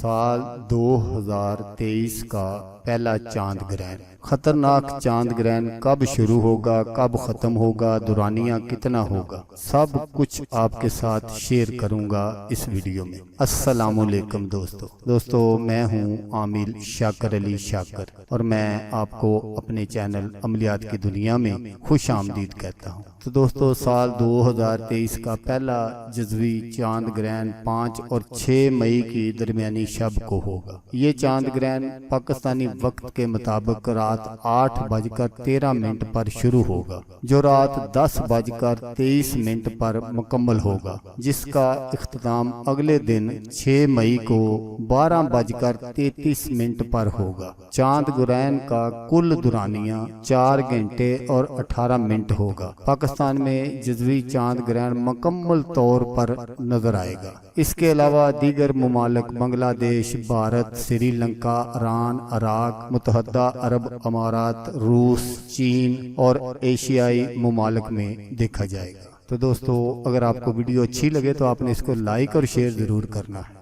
سال 2023 کا پہلا چاند گرہن۔ خطرناک چاند گرہن کب شروع ہوگا، کب ختم ہوگا، دورانیہ کتنا ہوگا، سب کچھ آپ کے ساتھ شیئر کروں گا اس ویڈیو میں۔ السلام علیکم دوستو میں ہوں عامل شاکر علی شاکر اور میں آپ کو اپنے چینل عملیات کی دنیا میں خوش آمدید کہتا ہوں۔ تو دوستو سال 2023 کا پہلا جزوی چاند گرہن 5 اور 6 مئی کی درمیانی شب کو ہوگا۔ یہ چاند گرہن پاکستانی وقت کے مطابق رات 8:13 پر شروع ہوگا، جو رات 10:23 پر مکمل ہوگا، جس کا اختتام اگلے دن 6 مئی کو 12:33 پر ہوگا۔ چاند گرہن کا کل دورانیہ 4 گھنٹے اور 18 منٹ ہوگا۔ پاکستان میں جزوی چاند گرہن مکمل طور پر نظر آئے گا۔ اس کے علاوہ دیگر ممالک بنگلہ دیش، بھارت، سری لنکا، ایران، عراق، متحدہ عرب امارات، روس، چین اور ایشیائی ممالک میں دیکھا جائے گا۔ تو دوستو اگر آپ کو ویڈیو اچھی لگے تو آپ نے اس کو لائک اور شیئر ضرور کرنا ہے۔